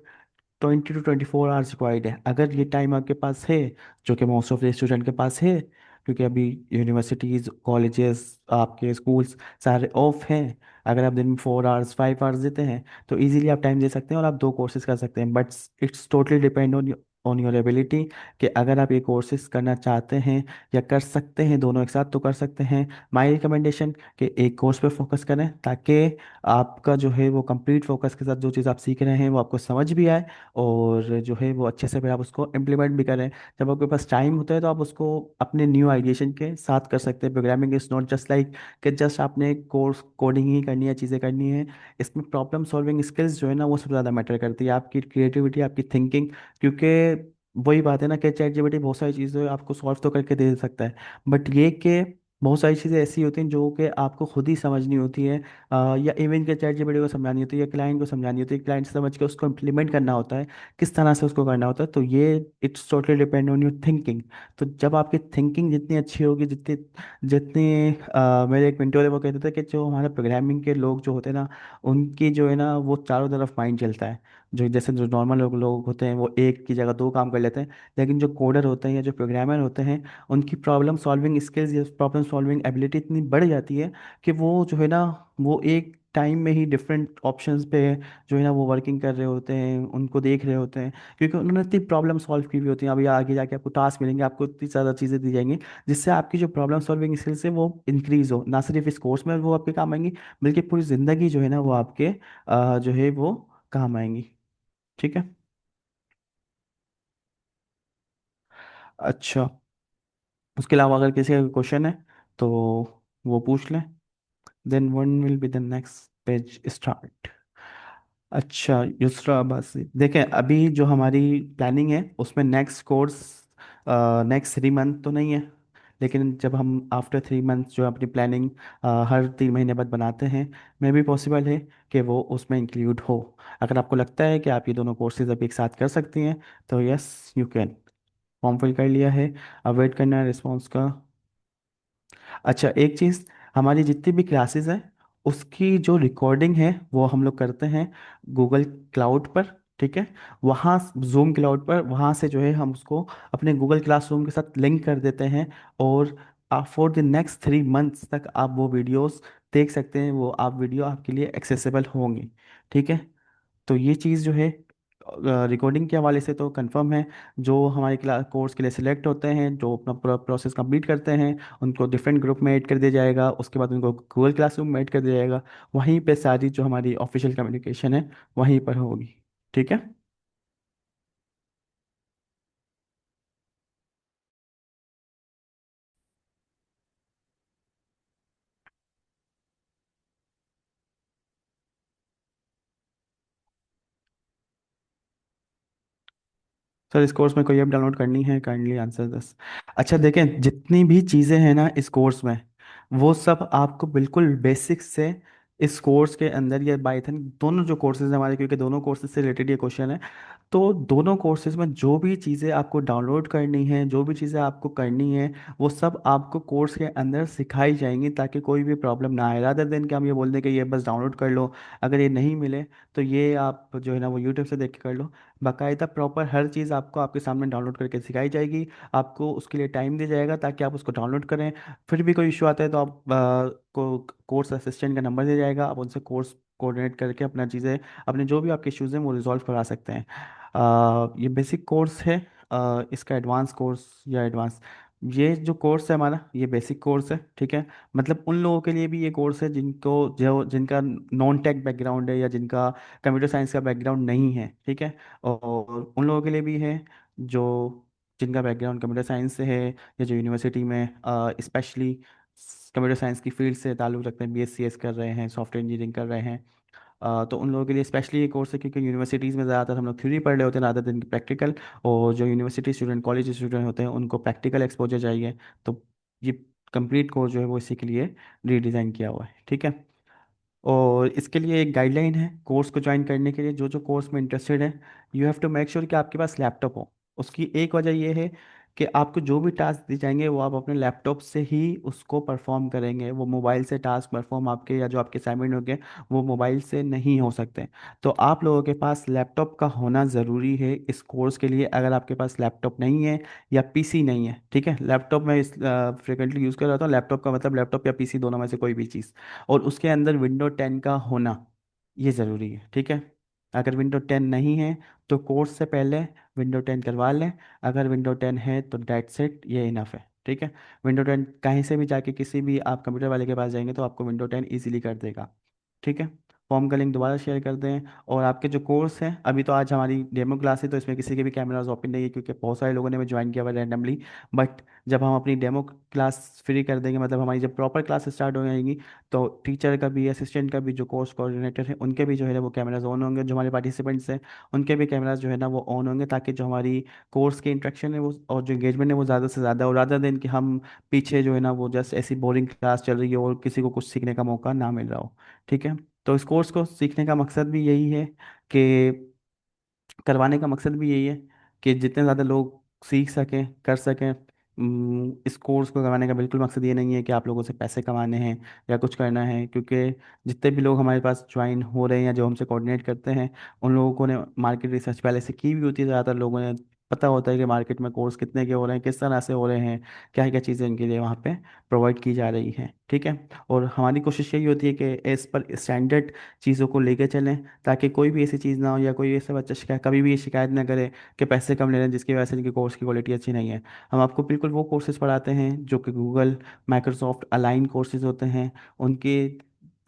to 24 आवर्स रिक्वायर्ड है। अगर ये टाइम आपके पास है, जो कि मोस्ट ऑफ द स्टूडेंट के पास है, क्योंकि अभी यूनिवर्सिटीज़, कॉलेजेस, आपके स्कूल्स सारे ऑफ हैं, अगर आप दिन में 4 आवर्स 5 आवर्स देते हैं तो इजीली आप टाइम दे सकते हैं और आप दो कोर्सेज कर सकते हैं। But it's totally depend on your ability, कि अगर आप ये कोर्सेज करना चाहते हैं या कर सकते हैं दोनों एक साथ तो कर सकते हैं। माय रिकमेंडेशन कि एक कोर्स पे फोकस करें ताकि आपका जो है वो कंप्लीट फोकस के साथ जो चीज़ आप सीख रहे हैं वो आपको समझ भी आए, और जो है वो अच्छे से फिर आप उसको इम्प्लीमेंट भी करें। जब आपके पास टाइम होता है तो आप उसको अपने न्यू आइडिएशन के साथ कर सकते हैं। Programming is not just like कि जस्ट आपने कोर्स कोडिंग ही करनी है, चीज़ें करनी है। इसमें प्रॉब्लम सॉल्विंग स्किल्स जो है ना वो सबसे ज़्यादा मैटर करती है, आपकी क्रिएटिविटी, आपकी थिंकिंग। क्योंकि वही बात है ना कि चैट जीपीटी बहुत सारी चीज़ें आपको सॉल्व तो करके दे सकता है, बट ये कि बहुत सारी चीज़ें ऐसी होती हैं जो कि आपको खुद ही समझनी होती है, या इवन के चैट जीपीटी को समझानी होती है, या क्लाइंट को समझानी होती है, क्लाइंट समझ के उसको इम्प्लीमेंट करना होता है, किस तरह से उसको करना होता है। तो ये it's totally depend on your thinking. तो जब आपकी थिंकिंग जितनी अच्छी होगी, जितनी जितनी मेरे एक मेंटर है वो कहते थे कि जो हमारे प्रोग्रामिंग के लोग जो होते हैं ना, उनकी जो है ना वो चारों तरफ माइंड चलता है। जो जैसे जो नॉर्मल लोग होते हैं वो एक की जगह दो काम कर लेते हैं, लेकिन जो कोडर होते हैं या जो प्रोग्रामर होते हैं, उनकी प्रॉब्लम सॉल्विंग स्किल्स या प्रॉब्लम सॉल्विंग एबिलिटी इतनी बढ़ जाती है कि वो जो है ना वो एक टाइम में ही डिफरेंट ऑप्शंस पे जो है ना वो वर्किंग कर रहे होते हैं, उनको देख रहे होते हैं, क्योंकि उन्होंने इतनी प्रॉब्लम सॉल्व की हुई होती हैं। अभी आगे जाके आपको टास्क मिलेंगे, आपको इतनी ज़्यादा चीज़ें दी जाएंगी जिससे आपकी जो प्रॉब्लम सॉल्विंग स्किल्स है वो इंक्रीज हो, ना सिर्फ इस कोर्स में वो आपके काम आएंगी, बल्कि पूरी ज़िंदगी जो है ना वो आपके जो है वो काम आएंगी। ठीक है। अच्छा, उसके अलावा अगर किसी का क्वेश्चन है तो वो पूछ लें, then one will be the next page start. अच्छा युसरा अब्बासी, देखें अभी जो हमारी प्लानिंग है उसमें नेक्स्ट कोर्स नेक्स्ट 3 मंथ तो नहीं है, लेकिन जब हम आफ्टर 3 मंथ जो अपनी प्लानिंग हर 3 महीने बाद बनाते हैं, मे भी पॉसिबल है कि वो उसमें इंक्लूड हो। अगर आपको लगता है कि आप ये दोनों कोर्सेज अभी एक साथ कर सकती हैं तो yes you can. Form fill कर लिया है, अब वेट करना है रिस्पॉन्स का। अच्छा एक चीज़, हमारी जितनी भी क्लासेस हैं उसकी जो रिकॉर्डिंग है वो हम लोग करते हैं गूगल क्लाउड पर। ठीक है, वहाँ जूम क्लाउड पर, वहाँ से जो है हम उसको अपने गूगल क्लासरूम के साथ लिंक कर देते हैं, और फॉर द नेक्स्ट 3 मंथ्स तक आप वो वीडियोस देख सकते हैं, वो आप वीडियो आपके लिए एक्सेसिबल होंगी। ठीक है, तो ये चीज़ जो है रिकॉर्डिंग के हवाले से तो कंफर्म है। जो हमारे क्लास कोर्स के लिए सिलेक्ट होते हैं, जो अपना पूरा प्रोसेस कंप्लीट करते हैं, उनको डिफरेंट ग्रुप में ऐड कर दिया जाएगा, उसके बाद उनको गूगल क्लासरूम में ऐड कर दिया जाएगा। वहीं पे सारी जो हमारी ऑफिशियल कम्युनिकेशन है वहीं पर होगी। ठीक है। सर इस कोर्स में कोई ऐप डाउनलोड करनी है, काइंडली आंसर दस। अच्छा देखें, जितनी भी चीज़ें हैं ना इस कोर्स में, वो सब आपको बिल्कुल बेसिक्स से इस कोर्स के अंदर, या बाइथन दोनों जो कोर्सेज हैं हमारे, क्योंकि दोनों कोर्सेज से रिलेटेड ये क्वेश्चन है, तो दोनों कोर्सेज में जो भी चीज़ें आपको डाउनलोड करनी है, जो भी चीज़ें आपको करनी है, वो सब आपको कोर्स के अंदर सिखाई जाएंगी, ताकि कोई भी प्रॉब्लम ना आए। रादर देन कि हम ये बोल दें कि ये बस डाउनलोड कर लो, अगर ये नहीं मिले तो ये आप जो है ना वो यूट्यूब से देख के कर लो। बाकायदा प्रॉपर हर चीज़ आपको आपके सामने डाउनलोड करके सिखाई जाएगी, आपको उसके लिए टाइम दिया जाएगा ताकि आप उसको डाउनलोड करें। फिर भी कोई इशू आता है तो आप को कोर्स असिस्टेंट का नंबर दिया जाएगा, आप उनसे कोर्स कोऑर्डिनेट करके अपना चीज़ें, अपने जो भी आपके इश्यूज़ हैं वो रिजॉल्व करा सकते हैं। ये बेसिक कोर्स है, इसका एडवांस कोर्स या एडवांस, ये जो कोर्स है हमारा ये बेसिक कोर्स है। ठीक है, मतलब उन लोगों के लिए भी ये कोर्स है जिनको जो जिनका नॉन टेक बैकग्राउंड है, या जिनका कंप्यूटर साइंस का बैकग्राउंड नहीं है। ठीक है, और उन लोगों के लिए भी है जो जिनका बैकग्राउंड कंप्यूटर साइंस से है, या जो यूनिवर्सिटी में स्पेशली कंप्यूटर साइंस की फील्ड से ताल्लुक़ रखते हैं, BScs कर रहे हैं, सॉफ्टवेयर इंजीनियरिंग कर रहे हैं। तो उन लोगों के लिए स्पेशली ये कोर्स है, क्योंकि यूनिवर्सिटीज़ में ज़्यादातर हम लोग थ्योरी पढ़ रहे होते हैं रादर दिन प्रैक्टिकल, और जो यूनिवर्सिटी स्टूडेंट कॉलेज स्टूडेंट होते हैं उनको प्रैक्टिकल एक्सपोजर चाहिए। तो ये कंप्लीट कोर्स जो है वो इसी के लिए रीडिज़ाइन किया हुआ है। ठीक है, और इसके लिए एक गाइडलाइन है कोर्स को ज्वाइन करने के लिए। जो जो कोर्स में इंटरेस्टेड है, you have to make sure कि आपके पास लैपटॉप हो। उसकी एक वजह यह है कि आपको जो भी टास्क दिए जाएंगे वो आप अपने लैपटॉप से ही उसको परफॉर्म करेंगे। वो मोबाइल से टास्क परफॉर्म आपके, या जो आपके असाइनमेंट होंगे वो मोबाइल से नहीं हो सकते। तो आप लोगों के पास लैपटॉप का होना ज़रूरी है इस कोर्स के लिए। अगर आपके पास लैपटॉप नहीं है या PC नहीं है, ठीक है, लैपटॉप में इस फ्रिक्वेंटली यूज़ कर रहा था, लैपटॉप का मतलब लैपटॉप या PC दोनों में से कोई भी चीज़, और उसके अंदर विंडो 10 का होना ये ज़रूरी है। ठीक है, अगर विंडो 10 नहीं है तो कोर्स से पहले विंडो 10 करवा लें। अगर विंडो 10 है तो डेट सेट ये इनफ है। ठीक है, विंडो 10 कहीं से भी जाके किसी भी आप कंप्यूटर वाले के पास जाएंगे तो आपको विंडो 10 ईजिली कर देगा। ठीक है, फॉर्म का लिंक दोबारा शेयर कर दें। और आपके जो कोर्स हैं, अभी तो आज हमारी डेमो क्लास है तो इसमें किसी के भी कैमराज ओपन नहीं है क्योंकि बहुत सारे लोगों ने भी ज्वाइन किया हुआ रैंडमली। बट जब हम अपनी डेमो क्लास फ्री कर देंगे, मतलब हमारी जब प्रॉपर क्लास स्टार्ट हो जाएंगी, तो टीचर का भी, असिस्टेंट का भी, जो कोर्स कोऑर्डिनेटर है उनके भी जो है ना वो कैमराज ऑन होंगे, जो हमारे पार्टिसिपेंट्स हैं उनके भी कैमराज जो है ना वो ऑन होंगे, ताकि जो हमारी कोर्स की इंट्रैक्शन है वो और जो एंगेजमेंट है वो ज़्यादा से ज़्यादा, और रादर देन कि हम पीछे जो है ना वो जस्ट ऐसी बोरिंग क्लास चल रही है और किसी को कुछ सीखने का मौका ना मिल रहा हो। ठीक है। तो इस कोर्स को सीखने का मकसद भी यही है कि करवाने का मकसद भी यही है कि जितने ज़्यादा लोग सीख सकें, कर सकें। इस कोर्स को करवाने का बिल्कुल मकसद ये नहीं है कि आप लोगों से पैसे कमाने हैं या कुछ करना है, क्योंकि जितने भी लोग हमारे पास ज्वाइन हो रहे हैं या जो हमसे कोऑर्डिनेट करते हैं, उन लोगों को ने मार्केट रिसर्च पहले से की भी होती है। ज़्यादातर लोगों ने पता होता है कि मार्केट में कोर्स कितने के हो रहे हैं, किस तरह से हो रहे हैं, क्या क्या चीज़ें उनके लिए वहाँ पे प्रोवाइड की जा रही हैं। ठीक है। और हमारी कोशिश यही होती है कि एज पर स्टैंडर्ड चीज़ों को लेके चलें, ताकि कोई भी ऐसी चीज़ ना हो या कोई ऐसा बच्चा शिकायत, कभी भी ये शिकायत ना करे कि पैसे कम ले रहे हैं जिसकी वजह से इनके कोर्स की क्वालिटी अच्छी नहीं है। हम आपको बिल्कुल वो कोर्सेज पढ़ाते हैं जो कि गूगल, माइक्रोसॉफ्ट अलाइन कोर्सेज होते हैं। उनके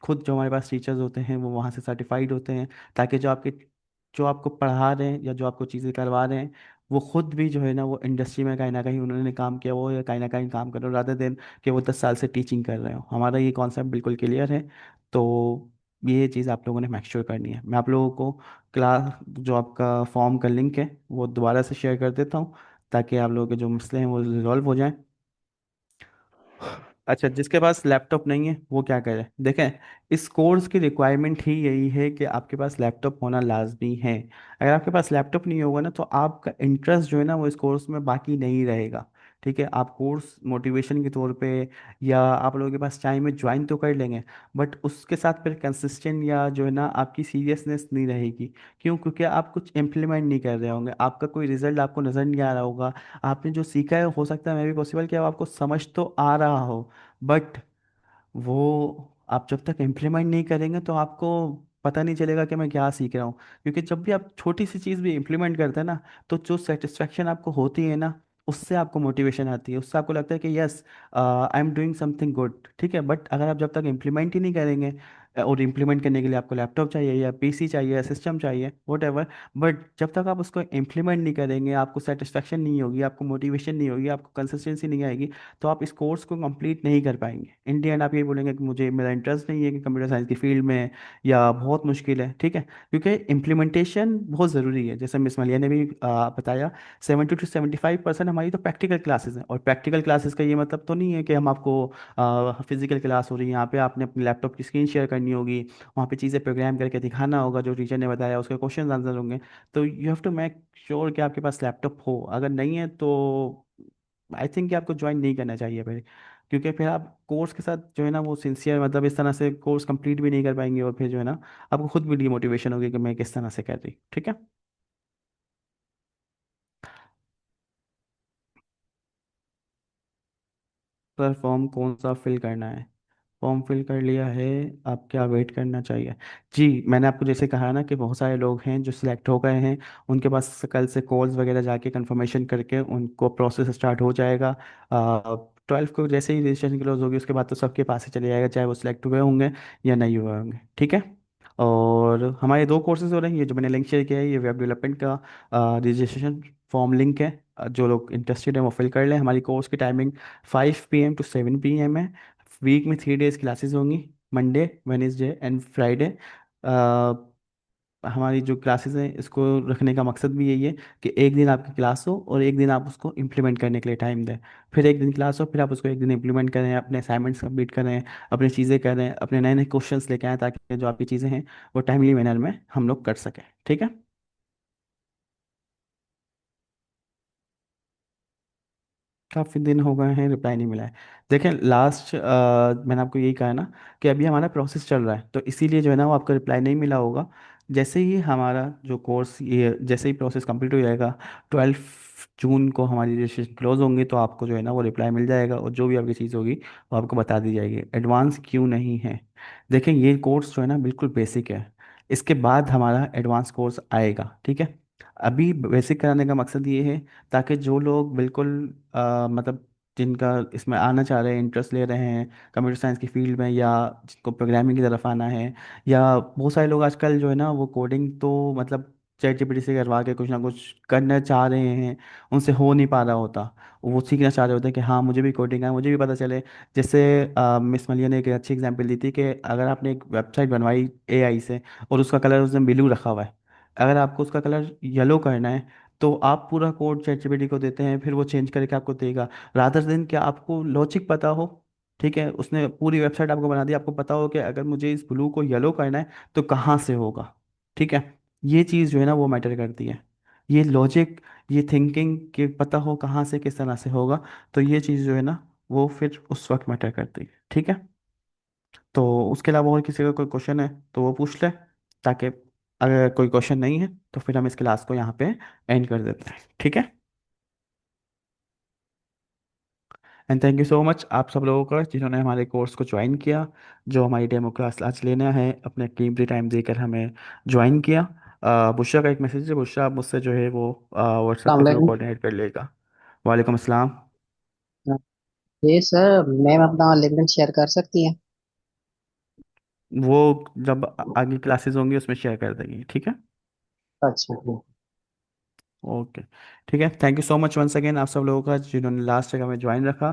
खुद जो हमारे पास टीचर्स होते हैं वो वहाँ से सर्टिफाइड होते हैं, ताकि जो आपको पढ़ा रहे हैं या जो आपको चीज़ें करवा रहे हैं, वो खुद भी जो है ना वो इंडस्ट्री में कहीं ना कहीं उन्होंने काम किया हो या कहीं ना कहीं काम कर रहे हो, रादर देन कि वो 10 साल से टीचिंग कर रहे हो। हमारा ये कॉन्सेप्ट बिल्कुल क्लियर है। तो ये चीज़ आप लोगों ने मेक श्योर करनी है। मैं आप लोगों को क्लास जो आपका फॉर्म का लिंक है वो दोबारा से शेयर कर देता हूँ, ताकि आप लोगों के जो मसले हैं वो रिजॉल्व हो जाएं। अच्छा, जिसके पास लैपटॉप नहीं है वो क्या करे? देखें, इस कोर्स की रिक्वायरमेंट ही यही है कि आपके पास लैपटॉप होना लाजमी है। अगर आपके पास लैपटॉप नहीं होगा ना तो आपका इंटरेस्ट जो है ना वो इस कोर्स में बाकी नहीं रहेगा। ठीक है। आप कोर्स मोटिवेशन के तौर पे या आप लोगों के पास टाइम में ज्वाइन तो कर लेंगे, बट उसके साथ फिर कंसिस्टेंट या जो है ना आपकी सीरियसनेस नहीं रहेगी। क्यों? क्योंकि आप कुछ इम्प्लीमेंट नहीं कर रहे होंगे, आपका कोई रिजल्ट आपको नज़र नहीं आ रहा होगा। आपने जो सीखा है हो सकता है मे भी पॉसिबल कि अब आपको समझ तो आ रहा हो, बट वो आप जब तक इम्प्लीमेंट नहीं करेंगे तो आपको पता नहीं चलेगा कि मैं क्या सीख रहा हूँ। क्योंकि जब भी आप छोटी सी चीज़ भी इम्प्लीमेंट करते हैं ना, तो जो सेटिस्फेक्शन आपको होती है ना, उससे आपको मोटिवेशन आती है, उससे आपको लगता है कि yes, I am doing something good. ठीक है। बट अगर आप जब तक इम्प्लीमेंट ही नहीं करेंगे, और इम्प्लीमेंट करने के लिए आपको लैपटॉप चाहिए या पीसी चाहिए या सिस्टम चाहिए, वट एवर, बट जब तक आप उसको इम्प्लीमेंट नहीं करेंगे, आपको सेटिस्फेक्शन नहीं होगी, आपको मोटिवेशन नहीं होगी, आपको कंसिस्टेंसी नहीं आएगी, तो आप इस कोर्स को कंप्लीट नहीं कर पाएंगे। इन दी एंड आप ये बोलेंगे कि मुझे, मेरा इंटरेस्ट नहीं है कि कंप्यूटर साइंस की फील्ड में, या बहुत मुश्किल है। ठीक है। क्योंकि इम्प्लीमेंटेशन बहुत ज़रूरी है। जैसे मिस मलिया ने भी बताया, 70 to 75% हमारी तो प्रैक्टिकल क्लासेस हैं। और प्रैक्टिकल क्लासेस का ये मतलब तो नहीं है कि हम आपको फिजिकल क्लास हो रही है, यहाँ पे आपने अपने लैपटॉप की स्क्रीन शेयर करनी होगी, वहाँ पे चीज़ें प्रोग्राम करके दिखाना होगा जो टीचर ने बताया, उसके क्वेश्चन आंसर होंगे। तो you have to make sure कि आपके पास लैपटॉप हो। अगर नहीं है तो आई थिंक कि आपको ज्वाइन नहीं करना चाहिए फिर, क्योंकि फिर आप कोर्स के साथ जो है ना वो सिंसियर, मतलब इस तरह से कोर्स कंप्लीट भी नहीं कर पाएंगे, और फिर जो है ना आपको खुद भी डीमोटिवेशन होगी कि मैं किस तरह से कर रही। ठीक है। सर फॉर्म कौन सा फिल करना है? फॉर्म फिल कर लिया है। आप क्या वेट करना चाहिए? जी, मैंने आपको जैसे कहा ना कि बहुत सारे लोग हैं जो सिलेक्ट हो गए हैं, उनके पास कल से कॉल्स वगैरह जाके कंफर्मेशन करके उनको प्रोसेस स्टार्ट हो जाएगा। 12 को जैसे ही रजिस्ट्रेशन क्लोज होगी उसके बाद तो सबके पास ही चले जाएगा, चाहे वो सिलेक्ट हुए होंगे या नहीं हुए होंगे। ठीक है। और हमारे दो कोर्सेज हो रहे हैं, ये जो मैंने लिंक शेयर किया है ये वेब डेवलपमेंट का रजिस्ट्रेशन फॉर्म लिंक है। जो लोग इंटरेस्टेड हैं वो फिल कर लें। हमारी कोर्स की टाइमिंग 5 PM to 7 PM है। वीक में 3 डेज क्लासेस होंगी, मंडे, वेनेसडे एंड फ्राइडे। हमारी जो क्लासेस हैं इसको रखने का मकसद भी यही है कि एक दिन आपकी क्लास हो और एक दिन आप उसको इम्प्लीमेंट करने के लिए टाइम दें। फिर एक दिन क्लास हो, फिर आप उसको एक दिन इम्प्लीमेंट करें, अपने असाइनमेंट्स कंप्लीट करें, अपनी चीज़ें करें, अपने नए नए क्वेश्चंस लेके आएँ, ताकि जो आपकी चीज़ें हैं वो टाइमली मैनर में हम लोग कर सकें। ठीक है। काफ़ी दिन हो गए हैं, रिप्लाई नहीं मिला है। देखें, लास्ट मैंने आपको यही कहा है ना कि अभी हमारा प्रोसेस चल रहा है, तो इसीलिए जो है ना वो आपका रिप्लाई नहीं मिला होगा। जैसे ही हमारा जो कोर्स, ये जैसे ही प्रोसेस कंप्लीट हो जाएगा, 12 जून को हमारी रजिस्ट्रेशन क्लोज होंगी, तो आपको जो है ना वो रिप्लाई मिल जाएगा, और जो भी आपकी चीज़ होगी वो आपको बता दी जाएगी। एडवांस क्यों नहीं है? देखें, ये कोर्स जो है ना बिल्कुल बेसिक है। इसके बाद हमारा एडवांस कोर्स आएगा। ठीक है। अभी बेसिक कराने का मकसद ये है ताकि जो लोग बिल्कुल मतलब जिनका इसमें आना चाह रहे हैं, इंटरेस्ट ले रहे हैं कंप्यूटर साइंस की फील्ड में, या जिनको प्रोग्रामिंग की तरफ आना है, या बहुत सारे लोग आजकल जो है ना वो कोडिंग तो मतलब चैट जीपीटी से करवा के कुछ ना कुछ करना चाह रहे हैं, उनसे हो नहीं पा रहा होता, वो सीखना चाह रहे होते हैं कि हाँ मुझे भी कोडिंग है, मुझे भी पता चले। जैसे मिस मलिया ने एक अच्छी एग्जांपल दी थी कि अगर आपने एक वेबसाइट बनवाई एआई से और उसका कलर उसने ब्लू रखा हुआ है, अगर आपको उसका कलर येलो करना है तो आप पूरा कोड चैट जीपीटी को देते हैं, फिर वो चेंज करके आपको देगा। रादर देन क्या आपको लॉजिक पता हो, ठीक है, उसने पूरी वेबसाइट आपको बना दी, आपको पता हो कि अगर मुझे इस ब्लू को येलो करना है तो कहाँ से होगा, ठीक है। ये चीज़ जो है ना वो मैटर करती है, ये लॉजिक, ये थिंकिंग कि पता हो कहाँ से किस तरह से होगा, तो ये चीज़ जो है ना वो फिर उस वक्त मैटर करती है, ठीक है। तो उसके अलावा और किसी का कोई क्वेश्चन है तो वो पूछ ले, ताकि अगर कोई क्वेश्चन नहीं है तो फिर हम इस क्लास को यहाँ पे एंड कर देते हैं, ठीक है। And thank you so much आप सब लोगों का जिन्होंने हमारे कोर्स को ज्वाइन किया, जो हमारी डेमो क्लास आज लेना है, अपने कीमती टाइम देकर हमें ज्वाइन किया। बुशरा का एक मैसेज है, बुशरा आप मुझसे जो है वो व्हाट्सएप पे थ्रू अलैक्म। कोऑर्डिनेट कर लेगा। वालेकुम अस्सलाम। जी सर, मैम अपना लिंक्डइन शेयर कर सकती हैं? वो जब आगे क्लासेस होंगी उसमें शेयर कर देंगी, ठीक है। अच्छा जी। ओके, ठीक है, thank you so much once again आप सब लोगों का जिन्होंने लास्ट तक हमें ज्वाइन रखा।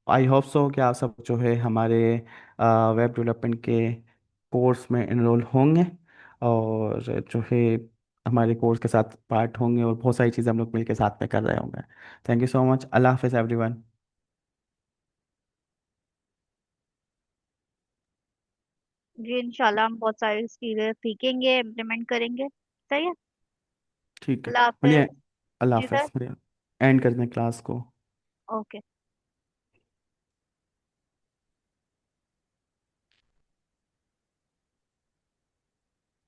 आई होप सो कि आप सब जो है हमारे वेब डेवलपमेंट के कोर्स में इनरोल होंगे, और जो है हमारे कोर्स के साथ पार्ट होंगे, और बहुत सारी चीज़ें हम लोग मिलकर साथ में कर रहे होंगे। थैंक यू सो मच, अल्लाह हाफिज़ एवरीवन। जी इंशाल्लाह हम बहुत सारी चीजें सीखेंगे, इम्प्लीमेंट करेंगे। सही है। ठीक है, अल्लाह बोलिए, हाफिज। अल्लाह जी सर। हाफिज़, बोलिए, एंड कर दें क्लास को। ओके।